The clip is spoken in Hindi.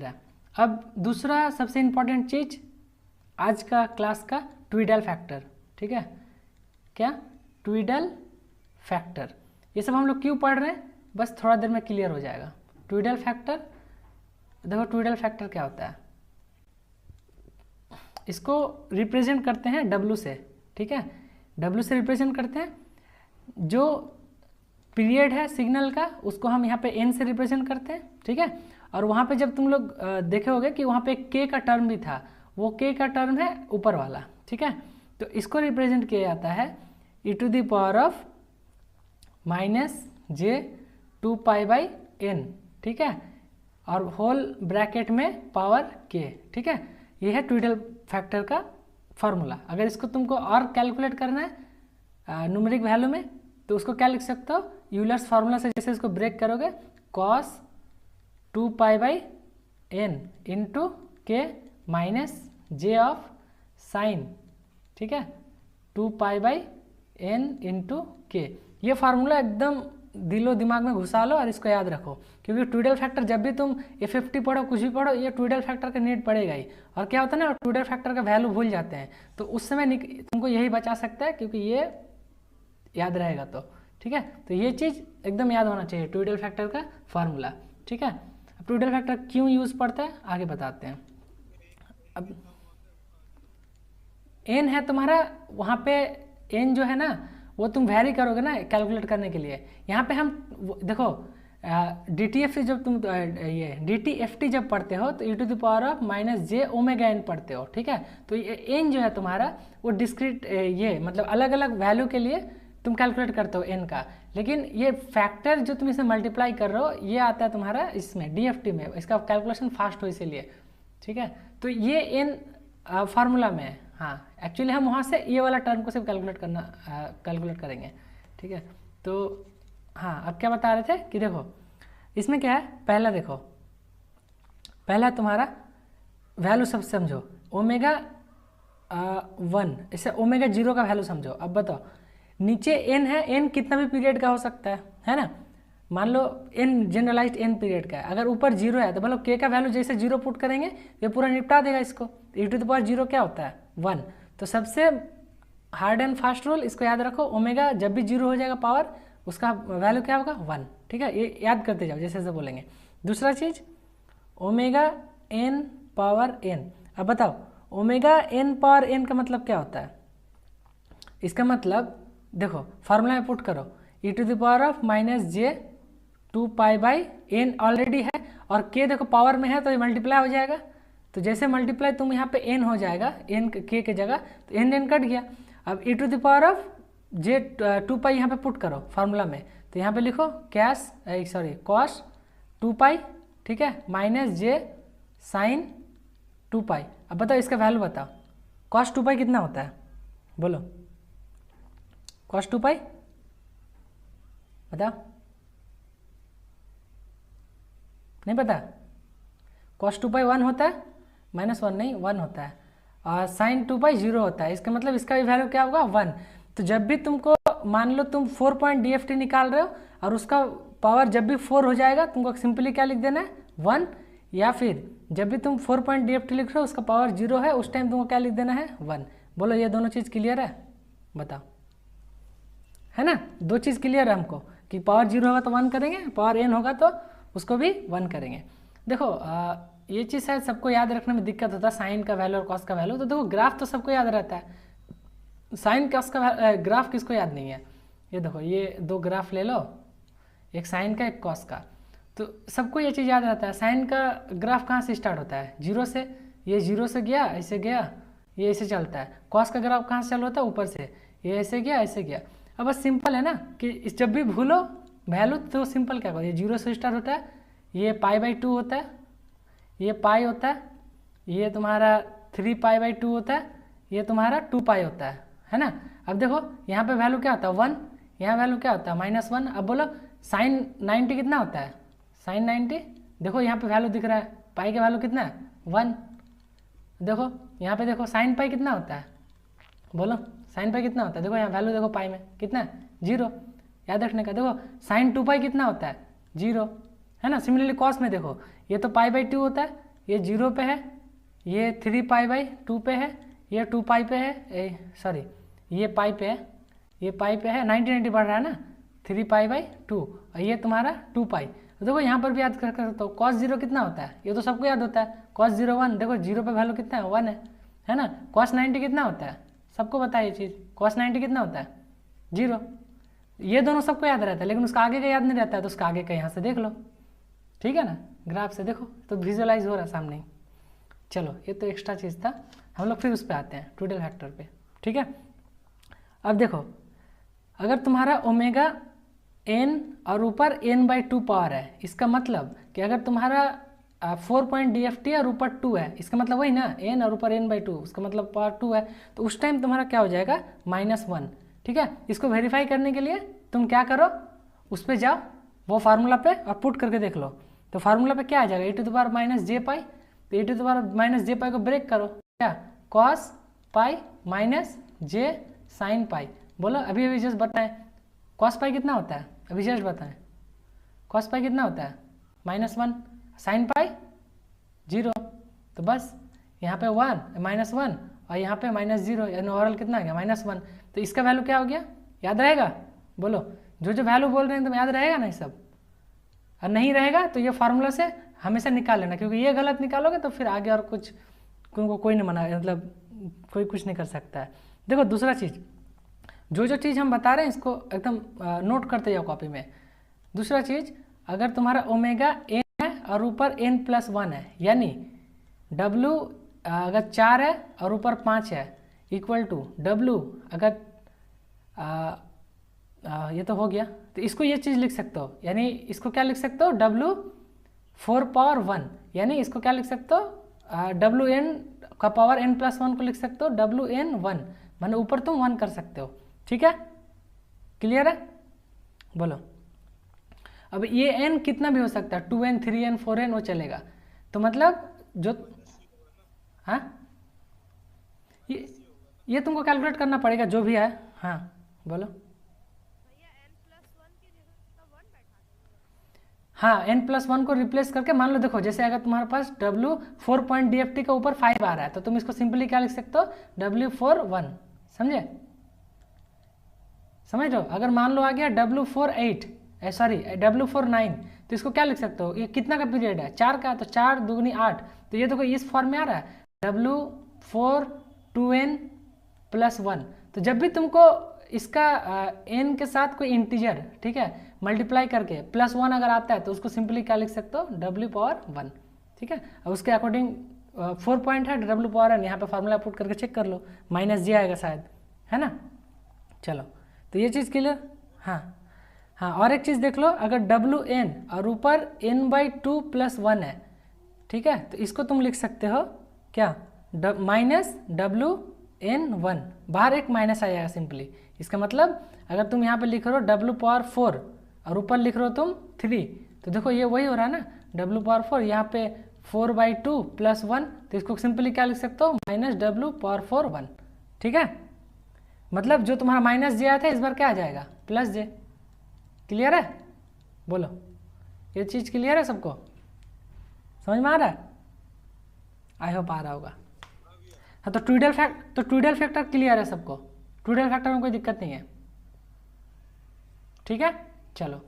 रहा है। अब दूसरा सबसे इम्पॉर्टेंट चीज आज का क्लास का ट्विडल फैक्टर, ठीक है, क्या ट्विडल फैक्टर, ये सब हम लोग क्यों पढ़ रहे हैं बस थोड़ा देर में क्लियर हो जाएगा। ट्विडल फैक्टर, देखो ट्विडल फैक्टर क्या होता है, इसको रिप्रेजेंट करते हैं W से, ठीक है, W से रिप्रेजेंट करते हैं। जो पीरियड है सिग्नल का उसको हम यहाँ पे N से रिप्रेजेंट करते हैं, ठीक है। और वहाँ पे जब तुम लोग देखे होगे कि वहाँ पे K का टर्म भी था, वो K का टर्म है ऊपर वाला, ठीक है। तो इसको रिप्रेजेंट किया जाता है e⁻⁻ -j2π/n, ठीक है, और होल ब्रैकेट में पावर k, ठीक है। ये है ट्विडल फैक्टर का फॉर्मूला। अगर इसको तुमको और कैलकुलेट करना है न्यूमेरिक वैल्यू में तो उसको क्या लिख सकते हो, यूलर्स फार्मूला से जैसे इसको ब्रेक करोगे cos 2π/n into k minus j of sine, ठीक है, 2π/n इंटू k। ये फार्मूला एकदम दिलो दिमाग में घुसा लो और इसको याद रखो, क्योंकि ट्विडल फैक्टर जब भी तुम FFT पढ़ो कुछ भी पढ़ो ये ट्विडल फैक्टर का नीड पड़ेगा ही। और क्या होता है ना, ट्विडल फैक्टर का वैल्यू भूल जाते हैं, तो उस समय तुमको यही बचा सकता है, क्योंकि ये याद रहेगा तो, ठीक है। तो ये चीज़ एकदम याद होना चाहिए, ट्विडल फैक्टर का फार्मूला, ठीक है। अब ट्विडल फैक्टर क्यों यूज़ पड़ता है आगे बताते हैं। अब n है तुम्हारा, वहाँ पे n जो है ना वो तुम वैरी करोगे ना कैलकुलेट करने के लिए। यहाँ पे हम देखो DTFT जब तुम ये DTFT जब पढ़ते हो तो e⁻⁻ -j⍵n पढ़ते हो, ठीक है। तो ये n जो है तुम्हारा वो डिस्क्रीट ये मतलब अलग अलग वैल्यू के लिए तुम कैलकुलेट करते हो n का, लेकिन ये फैक्टर जो तुम इसे मल्टीप्लाई कर रहे हो ये आता है तुम्हारा इसमें DFT में, इसका कैलकुलेशन फास्ट हो इसीलिए, ठीक है। तो ये n फार्मूला में है, हाँ एक्चुअली हम वहाँ से ये वाला टर्म को सिर्फ कैलकुलेट करेंगे, ठीक है। तो हाँ अब क्या बता रहे थे कि देखो इसमें क्या है, पहला देखो, पहला तुम्हारा वैल्यू सब समझो, ω1 इसे ω0 का वैल्यू समझो। अब बताओ नीचे n है, n कितना भी पीरियड का हो सकता है ना, मान लो n जनरलाइज्ड n पीरियड का है, अगर ऊपर 0 है तो मतलब k का वैल्यू जैसे 0 पुट करेंगे ये पूरा निपटा देगा इसको। e⁻0 क्या होता है 1, तो सबसे हार्ड एंड फास्ट रूल इसको याद रखो, ओमेगा जब भी 0 हो जाएगा पावर उसका वैल्यू क्या होगा 1, ठीक है, ये याद करते जाओ जैसे जैसे बोलेंगे। दूसरा चीज ω(n)(n), अब बताओ ω(n)(n) का मतलब क्या होता है, इसका मतलब देखो फार्मूला में पुट करो e⁻⁻j2π/n ऑलरेडी है और k देखो पावर में है तो ये मल्टीप्लाई हो जाएगा, तो जैसे मल्टीप्लाई तुम यहाँ पे n हो जाएगा n k के जगह तो n कट गया। अब e⁻j2π यहाँ पे पुट करो फार्मूला में, तो यहाँ पे लिखो cos 2π, ठीक है, माइनस j sin 2π। अब बताओ इसका वैल्यू बताओ, cos 2π कितना होता है बोलो, cos 2π बताओ, नहीं पता, cos 2π 1 होता है, -1 नहीं 1 होता है, और sin 2π 0 होता है, इसका मतलब इसका भी वैल्यू क्या होगा 1। तो जब भी तुमको मान लो तुम 4 पॉइंट DFT निकाल रहे हो और उसका पावर जब भी 4 हो जाएगा तुमको सिंपली क्या लिख देना है 1, या फिर जब भी तुम 4 पॉइंट DFT लिख रहे हो उसका पावर 0 है उस टाइम तुमको क्या लिख देना है 1। बोलो ये दोनों चीज़ क्लियर है, बताओ, है ना, दो चीज़ क्लियर है हमको कि पावर 0 होगा तो 1 करेंगे, पावर n होगा तो उसको भी 1 करेंगे। देखो ये चीज़ शायद सबको याद रखने में दिक्कत होता है, साइन का वैल्यू और कॉस का वैल्यू, तो देखो ग्राफ तो सबको याद रहता है, साइन कॉस का ग्राफ किसको याद नहीं है। ये देखो ये दो ग्राफ ले लो, एक साइन का एक कॉस का, तो सबको ये चीज़ याद रहता है। साइन का ग्राफ कहाँ से स्टार्ट होता है 0 से, ये 0 से गया ऐसे गया ये ऐसे चलता है। कॉस का ग्राफ कहाँ से चालू होता है ऊपर से, ये ऐसे गया ऐसे गया। अब बस सिंपल है ना कि जब भी भूलो वैल्यू तो सिंपल क्या करो, ये 0 से स्टार्ट होता है, ये π/2 होता है, ये पाई होता है, ये तुम्हारा 3π/2 होता है, ये तुम्हारा 2π होता है ना। अब देखो यहाँ पे वैल्यू क्या होता है 1, यहाँ वैल्यू क्या होता है -1। अब बोलो साइन 90 कितना होता है, साइन 90 देखो यहाँ पे वैल्यू दिख रहा है, पाई का वैल्यू कितना है 1। देखो यहाँ पे देखो साइन पाई कितना होता है, बोलो साइन पाई कितना होता है, देखो यहाँ वैल्यू देखो पाई में कितना है 0, याद रखने का। देखो साइन 2π कितना होता है 0, है ना। सिमिलरली कॉस में देखो ये तो π/2 होता है, ये 0 पे है, ये 3π/2 पे है, ये 2π पे है, सॉरी ये पाई पे है, ये पाई पे है, 90 बढ़ रहा है ना, 3π/2 और ये तुम्हारा 2π। तो देखो यहाँ पर भी याद कर सकते हो cos 0 कितना होता है, ये तो सबको याद होता है, cos 0 1। देखो 0 पे वैल्यू कितना है, 1 है ना। cos 90 कितना होता है, सबको पता है ये चीज़, cos 90 कितना होता है, 0। ये दोनों सबको याद रहता है, लेकिन उसका आगे का याद नहीं रहता है, तो उसका आगे का यहाँ से देख लो, ठीक है ना, ग्राफ से देखो तो विजुअलाइज हो रहा है सामने ही। चलो ये तो एक्स्ट्रा चीज़ था, हम लोग फिर उस पर आते हैं टोटल फैक्टर पे, ठीक है। अब देखो अगर तुम्हारा ओमेगा n और ऊपर n/2 पावर है, इसका मतलब कि अगर तुम्हारा 4 पॉइंट DFT और ऊपर 2 है, इसका मतलब वही ना, n और ऊपर n/2, उसका मतलब पावर 2 है, तो उस टाइम तुम्हारा क्या हो जाएगा, -1, ठीक है। इसको वेरीफाई करने के लिए तुम क्या करो, उस पर जाओ, वो फार्मूला पे और पुट करके देख लो। तो फार्मूला पे क्या आ जाएगा, e⁻ -j π, तो e⁻ -j π को ब्रेक करो, क्या, cos π -j sin π। बोलो अभी अभी जस्ट बताएं, cos π कितना होता है, अभी जस्ट बताएं, cos π कितना होता है, -1, sin π 0, तो बस यहाँ पे 1 और यहाँ पे -0, यानी ओवरऑल कितना आ गया, -1। तो इसका वैल्यू क्या हो गया, याद रहेगा, बोलो जो जो वैल्यू बोल रहे हैं तो याद रहेगा ना ये सब, और नहीं रहेगा तो ये फार्मूला से हमेशा निकाल लेना, क्योंकि ये गलत निकालोगे तो फिर आगे और कुछ कोई नहीं मना, मतलब कोई कुछ नहीं कर सकता है। देखो दूसरा चीज़, जो जो चीज़ हम बता रहे हैं इसको एकदम नोट करते जाओ कॉपी में। दूसरा चीज़, अगर तुम्हारा ओमेगा n है और ऊपर n+1 है, यानी W अगर 4 है और ऊपर 5 है, इक्वल टू W अगर ये तो हो गया, तो इसको ये चीज़ लिख सकते हो, यानी इसको क्या लिख सकते हो, W 4 पावर 1, यानी इसको क्या लिख सकते हो, WN का पावर n+1 को लिख सकते हो WN1, माने ऊपर तुम 1 कर सकते हो, ठीक है, क्लियर है, बोलो। अब ये n कितना भी हो सकता है, 2n 3n 4n वो चलेगा, तो मतलब जो, हाँ ये तुमको कैलकुलेट करना पड़ेगा जो भी है, हाँ बोलो। हाँ n+1 को रिप्लेस करके, मान लो देखो जैसे अगर तुम्हारे पास W 4 पॉइंट DFT का ऊपर 5 आ रहा है, तो तुम इसको सिंपली क्या लिख सकते हो, W4 1, समझे, समझ लो। अगर मान लो आ गया W4 8, सॉरी W4 9, तो इसको क्या लिख सकते हो, ये कितना का पीरियड है, 4 का, तो 4 दूनी 8, तो ये देखो इस फॉर्म में आ रहा है W4 2n+1। तो जब भी तुमको इसका n के साथ कोई इंटीजर, ठीक है, मल्टीप्लाई करके +1 अगर आता है, तो उसको सिंपली क्या लिख सकते हो, W1, ठीक है। और उसके अकॉर्डिंग 4 पॉइंट है, W यहाँ पे फार्मूला पुट करके चेक कर लो, -j आएगा शायद, है ना। चलो तो ये चीज़ क्लियर, हाँ हाँ। और एक चीज़ देख लो, अगर WN और ऊपर n/2 + 1 है, ठीक है, तो इसको तुम लिख सकते हो क्या, -WN1, बाहर एक माइनस आ जाएगा सिंपली। इसका मतलब अगर तुम यहाँ पे लिख रहे हो W4 और ऊपर लिख रहे हो तुम 3, तो देखो ये वही हो रहा है ना, W4 यहाँ पे 4/2 + 1, तो इसको सिंपली क्या लिख सकते हो, -W4 1, ठीक है। मतलब जो तुम्हारा -j आया था, इस बार क्या आ जाएगा, +j, क्लियर है, बोलो। ये चीज़ क्लियर है सबको, समझ में आ रहा है, आई होप आ रहा होगा। हाँ तो ट्विडल फैक्टर क्लियर है सबको, ट्विडल फैक्टर में कोई दिक्कत नहीं है, ठीक है, चलो।